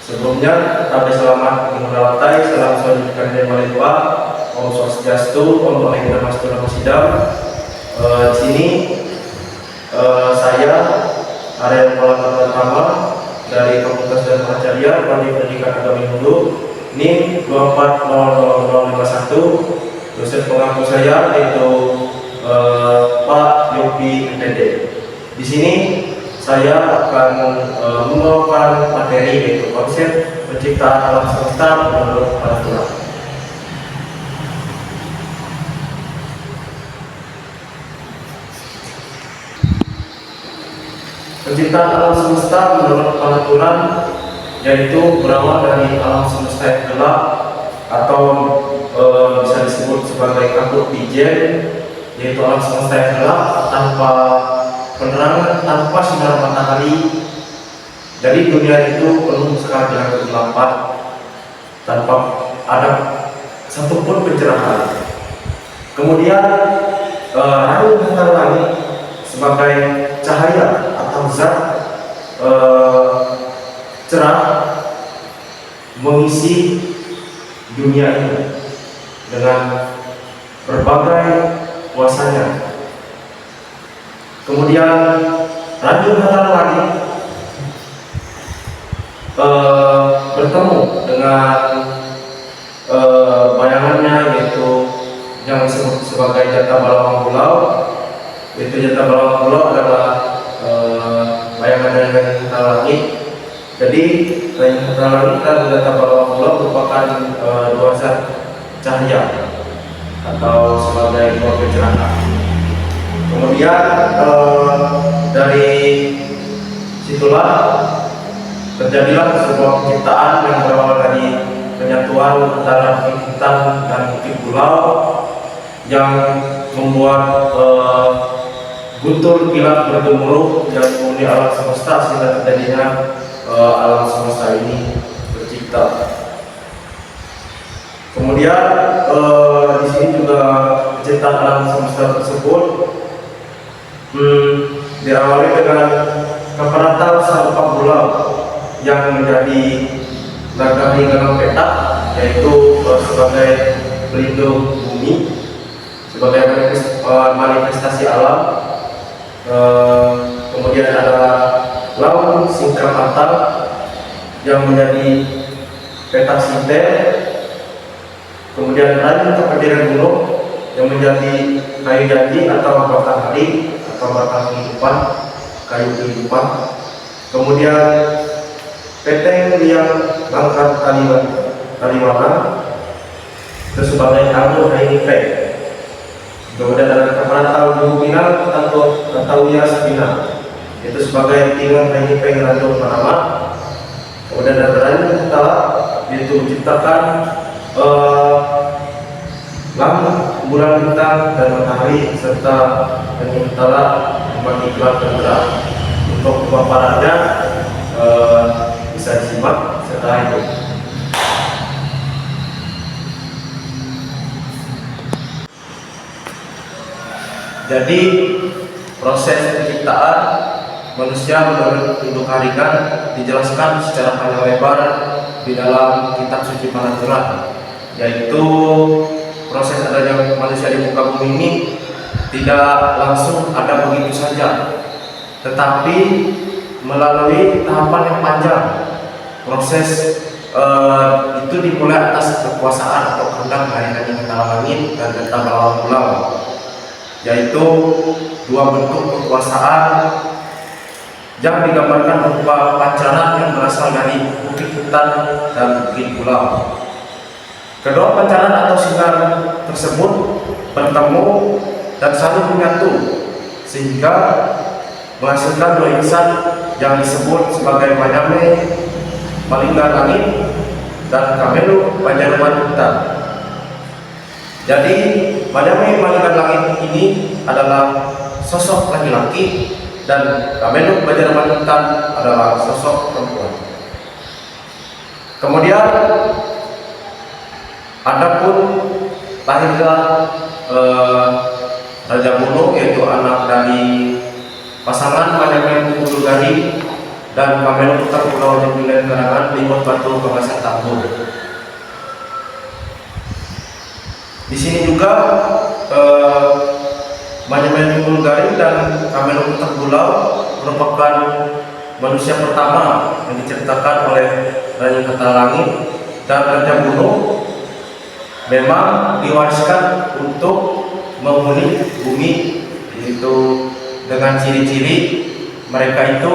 Sebelumnya, kami selamat mengucapkan salam sejahtera dari Malaysia. Om Swastiastu, Om Namo Sidam. Di sini saya Arya Kepala Pertama dari Fakultas dan Pracarya Prodi Pendidikan Agama Hindu NIM 2400051. Dosen pengaku saya yaitu Pak Yopi MPD. Di sini saya akan membawakan materi yaitu konsep penciptaan alam semesta menurut peraturan. Penciptaan alam semesta menurut peraturan yaitu berawal dari alam semesta yang gelap atau bisa disebut sebagai kabut pijen, yaitu alam semesta yang gelap tanpa penerangan, tanpa sinar matahari. Jadi dunia itu penuh sekali dengan kegelapan tanpa ada satupun pencerahan. Kemudian raung bintang langit sebagai cahaya atau zat cerah mengisi dunia ini dengan berbagai kuasanya. Kemudian ranjau hatara langit bertemu dengan bayangannya, yaitu yang disebut sebagai Jata Balawang Pulau. Yaitu Jata Balawang Pulau adalah bayangan dari ranjau hatara langit. Jadi ranjau hatara langit dan Jata Balawang Pulau merupakan dua zat cahaya atau sebagai dua pencerahan. Kemudian dari situlah terjadilah sebuah penciptaan yang berawal dari penyatuan antara bukit hitam dan bukit pulau yang membuat guntur kilat bergemuruh yang menghuni alam semesta sehingga terjadinya alam semesta ini tercipta. Kemudian di sini juga penciptaan alam semesta tersebut diawali dengan keperatan sampah pulau yang menjadi nagari dalam petak, yaitu sebagai pelindung bumi, sebagai manifestasi alam. Kemudian ada laut singkap atal yang menjadi petak sinter. Kemudian ranjau kepediran gunung yang menjadi kayu janji atau batang hari atau batang kehidupan, kayu kehidupan. Kemudian peteng yang mangkat Kalimantan itu sebagai anggur Hainipe. Kemudian ada keperantau Buku Pinang atau Yasmina itu sebagai tingan Hainipe Ranjau Panama. Kemudian ada ranjau utara itu menciptakan langit, bulan, bintang, dan matahari serta ranjau utara membagi gelap dan terang. Untuk pemaparannya bisa disimak setelah itu. Jadi proses penciptaan manusia menurut induk harikan dijelaskan secara panjang lebar di dalam kitab suci Panaturan, yaitu proses adanya manusia di muka bumi ini tidak langsung ada begitu saja, tetapi melalui tahapan yang panjang. Proses itu dimulai atas kekuasaan atau kehendak dari Ranjau hatara langit dan Jata Balawang Pulau, yaitu dua bentuk kekuasaan yang digambarkan berupa pancaran yang berasal dari bukit hutan dan bukit pulau. Kedua pancaran atau sinar tersebut bertemu dan saling menyatu sehingga menghasilkan dua insan yang disebut sebagai Manyame Malingga Langit dan Kamelu Panjaluan Hutan. Jadi Manyame Malingga Langit ini adalah sosok laki-laki dan Kamelu Panjaluan Hutan adalah sosok perempuan. Kemudian adapun lahirlah Raja Gunung, yaitu anak dari pasangan Manyame Bukudugari dan Kamelo Putar Pulau Jembilan Karangan Limot Batu Pengasar Tambur. Di sini juga Manyamel Garing dan Kamelo Putar Pulau merupakan manusia pertama yang diceritakan oleh Raja Langit, dan Raja Gunung memang diwariskan untuk menghuni bumi, yaitu dengan ciri-ciri mereka itu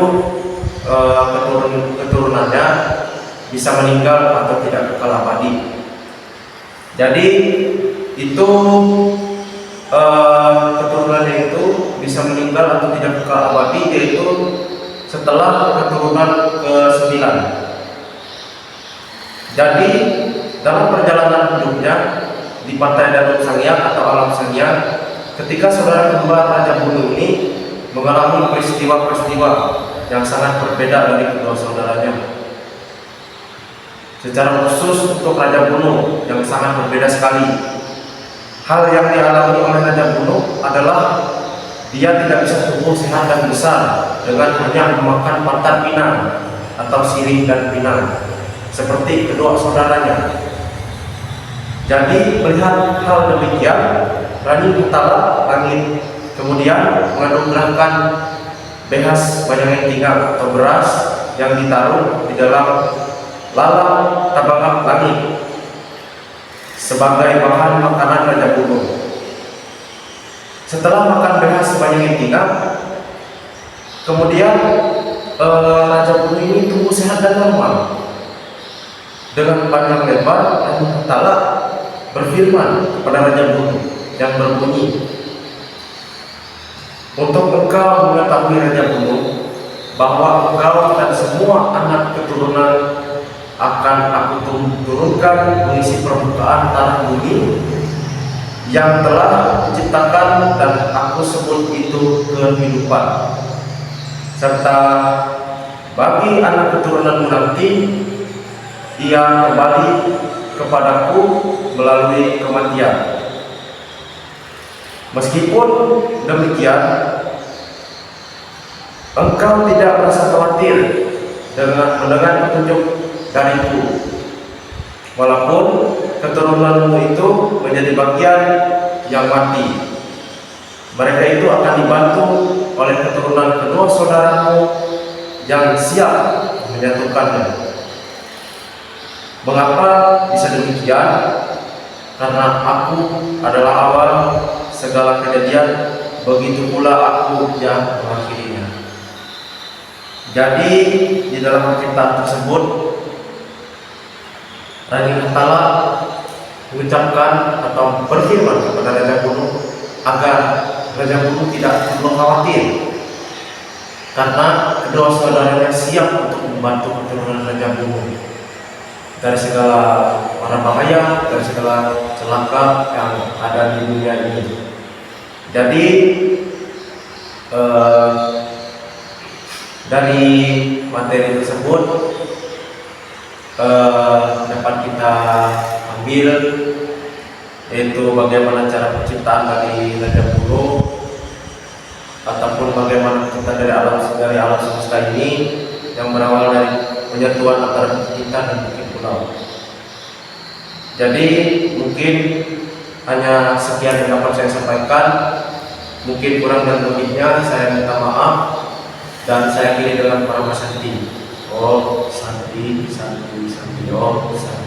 keturunannya bisa meninggal atau tidak kekal abadi. Jadi itu keturunannya itu bisa meninggal atau tidak kekal abadi, yaitu setelah keturunan ke-9. Jadi dalam perjalanan hidupnya di Pantai Danau Sangiang atau Alam Sangiang, ketika saudara kembar Raja Gunung ini mengalami peristiwa-peristiwa yang sangat berbeda dari kedua saudaranya. Secara khusus untuk Raja Gunung yang sangat berbeda sekali. Hal yang dialami oleh Raja Gunung adalah dia tidak bisa tumbuh sehat dan besar dengan hanya memakan pakan pinang atau sirih dan pinang seperti kedua saudaranya. Jadi melihat hal demikian, Raja Kutala Langit kemudian menganugerahkan behas banyak tinggal atau beras yang ditaruh di dalam lalang tabangap langit sebagai bahan makanan Raja Gunung. Setelah makan behas banyak tinggal, kemudian Raja Gunung ini tumbuh sehat dan normal. Dengan panjang lebar, Raja Kutala berfirman kepada Raja Gunung yang berbunyi, "Untuk engkau mengetahui Raja Gunung, bahwa engkau dan semua anak keturunan akan aku turunkan mengisi permukaan tanah bumi yang telah diciptakan dan aku sebut itu kehidupan. Serta bagi anak keturunanmu nanti, ia kembali kepadaku melalui kematian. Meskipun demikian, engkau tidak merasa khawatir dengan mendengar petunjuk dariku, walaupun keturunanmu itu menjadi bagian yang mati. Mereka itu akan dibantu oleh keturunan kedua saudaramu yang siap menyatukannya." Mengapa bisa demikian? Karena aku adalah awal segala kejadian, begitu pula aku yang mengakhirinya. Jadi di dalam cerita tersebut, Raja Kutala mengucapkan atau berfirman kepada Raja Gunung agar Raja Gunung tidak perlu khawatir, karena kedua saudaranya siap untuk membantu keturunan Raja Gunung dari segala mara bahaya, dari segala celaka yang ada di dunia ini. Jadi dari materi tersebut dapat kita ambil, yaitu bagaimana cara penciptaan dari Raja Gunung, ataupun bagaimana penciptaan dari alam semesta ini yang berawal dari penyatuan antara kita dan bukit pulau. Jadi mungkin hanya sekian yang dapat saya sampaikan. Mungkin kurang dan lebihnya saya minta maaf, dan saya pilih dengan para Santi. Om Santi, Santi, Santi, Om Santi.